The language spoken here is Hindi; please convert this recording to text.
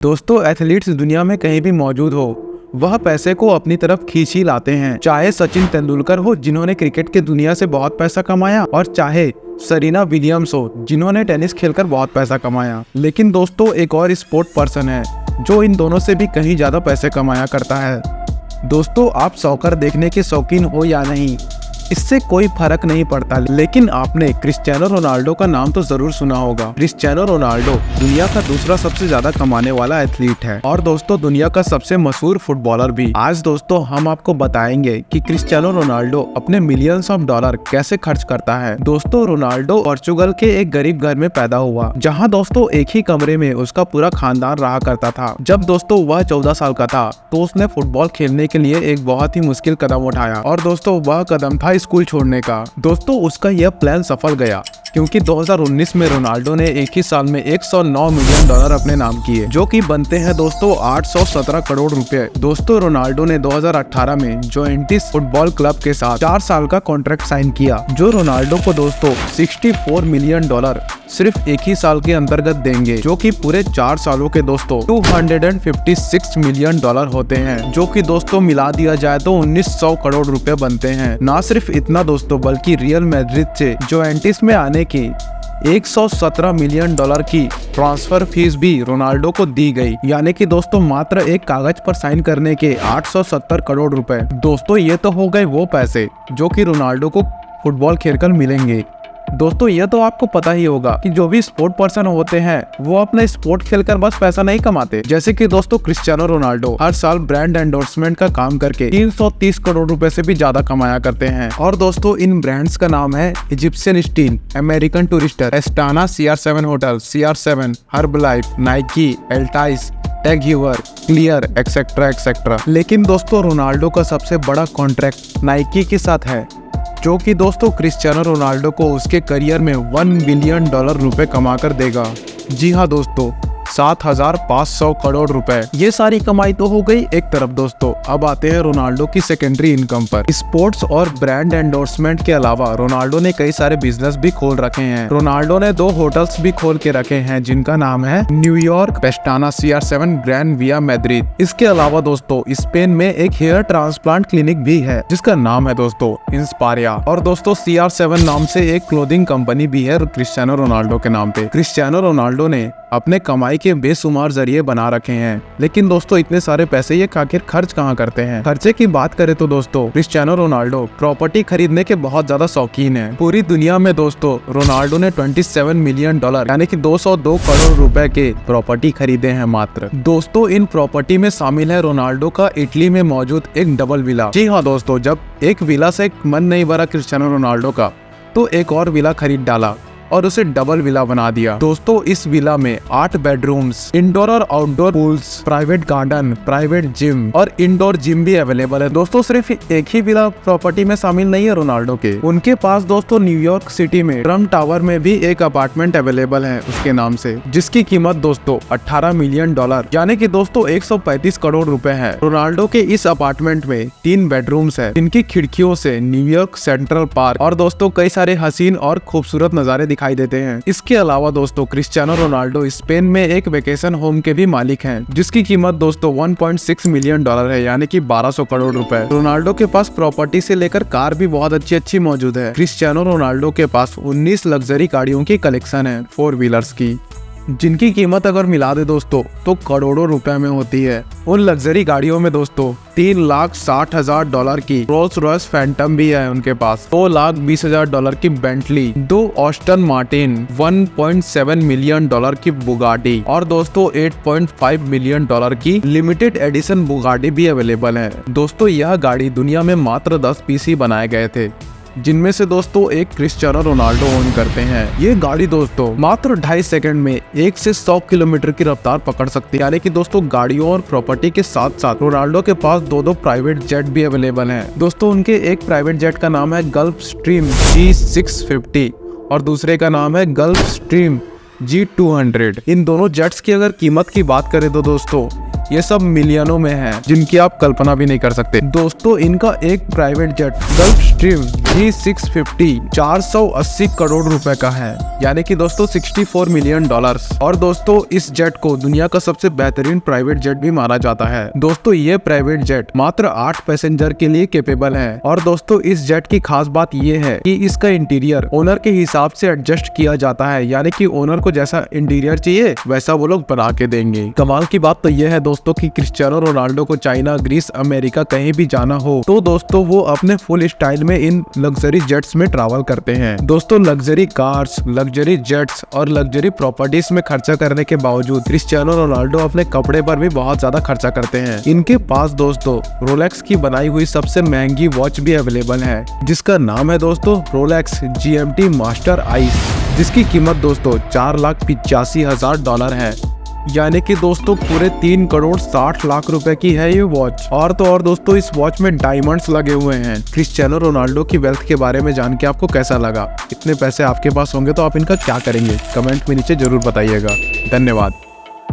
दोस्तों, एथलीट्स दुनिया में कहीं भी मौजूद हो, वह पैसे को अपनी तरफ खींच ही लाते हैं। चाहे सचिन तेंदुलकर हो, जिन्होंने क्रिकेट की दुनिया से बहुत पैसा कमाया, और चाहे सरीना विलियम्स हो, जिन्होंने टेनिस खेलकर बहुत पैसा कमाया। लेकिन दोस्तों, एक और स्पोर्ट पर्सन है जो इन दोनों से भी कहीं ज्यादा पैसे कमाया करता है। दोस्तों, आप सॉकर देखने के शौकीन हो या नहीं, इससे कोई फर्क नहीं पड़ता, लेकिन आपने क्रिस्टियानो रोनाल्डो का नाम तो जरूर सुना होगा। क्रिस्टियानो रोनाल्डो दुनिया का दूसरा सबसे ज्यादा कमाने वाला एथलीट है और दोस्तों दुनिया का सबसे मशहूर फुटबॉलर भी। आज दोस्तों हम आपको बताएंगे कि क्रिस्टियानो रोनाल्डो अपने मिलियंस ऑफ डॉलर कैसे खर्च करता है। दोस्तों, रोनाल्डो पोर्चुगल के एक गरीब घर में पैदा हुआ, जहाँ दोस्तों एक ही कमरे में उसका पूरा खानदान रहा करता था। जब दोस्तों वह 14 साल का था तो उसने फुटबॉल खेलने के लिए एक बहुत ही मुश्किल कदम उठाया, और दोस्तों वह कदम था स्कूल छोड़ने का। दोस्तों, उसका यह प्लान सफल गया, क्योंकि 2019 में रोनाल्डो ने एक ही साल में 109 मिलियन डॉलर अपने नाम किए, जो कि बनते हैं दोस्तों 817 करोड़ रुपए। दोस्तों, रोनाल्डो ने 2018 में जोवेंटिस फुटबॉल क्लब के साथ 4 साल का कॉन्ट्रैक्ट साइन किया, जो रोनाल्डो को दोस्तों 64 मिलियन डॉलर सिर्फ एक ही साल के अंतर्गत देंगे, जो कि पूरे 4 सालों के दोस्तों 256 मिलियन डॉलर होते हैं, जो कि दोस्तों मिला दिया जाए तो 1900 करोड़ रुपए बनते हैं। ना सिर्फ इतना दोस्तों, बल्कि रियल मैड्रिड से जोवेंटिस में आने की 117 मिलियन डॉलर की ट्रांसफर फीस भी रोनाल्डो को दी गई, यानी कि दोस्तों मात्र एक कागज पर साइन करने के 870 करोड़ रुपए। दोस्तों, ये तो हो गए वो पैसे जो कि रोनाल्डो को फुटबॉल खेलकर मिलेंगे। दोस्तों, ये तो आपको पता ही होगा कि जो भी स्पोर्ट पर्सन होते हैं वो अपने स्पोर्ट खेलकर बस पैसा नहीं कमाते। जैसे कि दोस्तों क्रिस्टियानो रोनाल्डो हर साल ब्रांड एंडोर्समेंट का काम करके 330 करोड़ रुपए से भी ज्यादा कमाया करते हैं। और दोस्तों इन ब्रांड्स का नाम है Egyptian steel, American Tourister, Astana, CR7 hotel, CR7, Herbalife, Nike, Altice, TAG Heuer, Clear, etcetera etcetera. लेकिन दोस्तों रोनाल्डो का सबसे बड़ा कॉन्ट्रैक्ट नाइकी के साथ है, जो कि दोस्तों क्रिस्टियानो रोनाल्डो को उसके करियर में 1 बिलियन डॉलर रुपए कमा कर देगा। जी हाँ दोस्तों, 7500 करोड़ रुपए। ये सारी कमाई तो हो गई एक तरफ। दोस्तों अब आते हैं रोनाल्डो की सेकेंडरी इनकम पर। स्पोर्ट्स और ब्रांड एंडोर्समेंट के अलावा रोनाल्डो ने कई सारे बिजनेस भी खोल रखे हैं। रोनाल्डो ने 2 होटल्स भी खोल के रखे हैं, जिनका नाम है न्यूयॉर्क पेस्टाना, CR7 ग्रैंड विया मैड्रिड। इसके अलावा दोस्तों स्पेन में एक हेयर ट्रांसप्लांट क्लिनिक भी है, जिसका नाम है दोस्तों इंस्पायरिया। और दोस्तों CR7 नाम से एक क्लोथिंग कंपनी भी है क्रिस्टियानो रोनाल्डो के नाम पे। क्रिस्टियानो रोनाल्डो ने अपने कमाई के बेशुमार जरिए बना रखे हैं, लेकिन दोस्तों इतने सारे पैसे ये आखिर खर्च कहाँ करते हैं। खर्चे की बात करें तो दोस्तों क्रिस्टियानो रोनाल्डो प्रॉपर्टी खरीदने के बहुत ज्यादा शौकीन है। पूरी दुनिया में दोस्तों रोनाल्डो ने 27 मिलियन डॉलर यानी कि 202 करोड़ रुपए के प्रॉपर्टी खरीदे हैं मात्र। दोस्तों इन प्रॉपर्टी में शामिल है रोनाल्डो का इटली में मौजूद एक डबल विला। जी हाँ दोस्तों, जब एक विला से मन नहीं भरा क्रिस्टियानो रोनाल्डो का, तो एक और विला खरीद डाला और उसे डबल विला बना दिया। दोस्तों इस विला में 8 बेडरूम्स, इंडोर और outdoor pools, private garden, private gym और इंडोर जिम भी अवेलेबल है। दोस्तों सिर्फ एक ही विला प्रॉपर्टी में शामिल नहीं है रोनाल्डो के, उनके पास दोस्तों न्यूयॉर्क सिटी में ट्रम्प टावर में भी एक अपार्टमेंट अवेलेबल है उसके नाम से, जिसकी कीमत दोस्तों 18 मिलियन डॉलर यानी कि दोस्तों 135 करोड़ रुपए है। रोनाल्डो के इस अपार्टमेंट में 3 बेडरूम्स है, जिनकी खिड़कियों से न्यूयॉर्क सेंट्रल पार्क और दोस्तों कई सारे हसीन और खूबसूरत नजारे दिखाई देते हैं। इसके अलावा दोस्तों क्रिस्टियानो रोनाल्डो स्पेन में एक वेकेशन होम के भी मालिक हैं, जिसकी कीमत दोस्तों 1.6 मिलियन डॉलर है यानी कि 1200 करोड़ रुपए। रोनाल्डो के पास प्रॉपर्टी से लेकर कार भी बहुत अच्छी मौजूद है। क्रिस्टियानो रोनाल्डो के पास 19 लग्जरी गाड़ियों की कलेक्शन है 4 व्हीलर्स की, जिनकी कीमत अगर मिला दे दोस्तों तो करोड़ों रुपए में होती है। उन लग्जरी गाड़ियों में दोस्तों 3,60,000 डॉलर की रोल्स रॉयस फैंटम भी है उनके पास, 2,20,000 डॉलर की Bentley, 2 Austin Martin, 1.7 million dollar की बुगाटी और दोस्तों 8.5 मिलियन डॉलर की लिमिटेड एडिशन बुगाटी भी अवेलेबल है। दोस्तों यह गाड़ी दुनिया में मात्र 10 पीस ही बनाए गए थे, जिनमें से दोस्तों एक क्रिस्टियानो रोनाल्डो ओन करते हैं। ये गाड़ी दोस्तों मात्र 2.5 सेकंड में 1 से 100 किलोमीटर की रफ्तार पकड़ सकती है। यानी कि दोस्तों गाड़ियों और प्रॉपर्टी के साथ साथ रोनाल्डो के पास 2 प्राइवेट जेट भी अवेलेबल हैं। दोस्तों उनके एक प्राइवेट जेट का नाम है गल्फ स्ट्रीम G650 और दूसरे का नाम है गल्फ स्ट्रीम G200। इन दोनों जेट्स की अगर कीमत की बात करें तो दोस्तों ये सब मिलियनों में है, जिनकी आप कल्पना भी नहीं कर सकते। दोस्तों इनका एक private jet gulf stream G650 480 crore रुपए का है, यानी कि दोस्तों 64 मिलियन डॉलर्स। और दोस्तों इस जेट को दुनिया का सबसे बेहतरीन प्राइवेट जेट भी माना जाता है। दोस्तों ये प्राइवेट जेट मात्र 8 पैसेंजर के लिए कैपेबल है। और दोस्तों इस जेट की खास बात ये है कि इसका इंटीरियर ओनर के हिसाब से एडजस्ट किया जाता है, यानी कि ओनर को जैसा इंटीरियर चाहिए वैसा वो लोग बना के देंगे। कमाल की बात तो ये है दोस्तों कि क्रिस्टियानो रोनाल्डो को चाइना, ग्रीस, अमेरिका कहीं भी जाना हो तो दोस्तों वो अपने फुल स्टाइल में इन लग्जरी जेट्स में ट्रैवल करते हैं। दोस्तों लग्जरी कार्स, लग्जरी जेट्स और लग्जरी प्रॉपर्टीज में खर्चा करने के बावजूद क्रिस्टियानो रोनाल्डो अपने कपड़े पर भी बहुत ज्यादा खर्चा करते हैं। इनके पास दोस्तों रोलेक्स की बनाई हुई सबसे महंगी वॉच भी अवेलेबल है, जिसका नाम है दोस्तों रोलेक्स GMT मास्टर आइस, जिसकी कीमत दोस्तों $4,85,000 है, यानी कि दोस्तों पूरे 3 करोड़ 60 लाख रुपए की है ये वॉच। और तो और दोस्तों इस वॉच में डायमंड्स लगे हुए हैं। क्रिस्टियानो रोनाल्डो की वेल्थ के बारे में जान के आपको कैसा लगा? इतने पैसे आपके पास होंगे तो आप इनका क्या करेंगे? कमेंट में नीचे जरूर बताइएगा। धन्यवाद।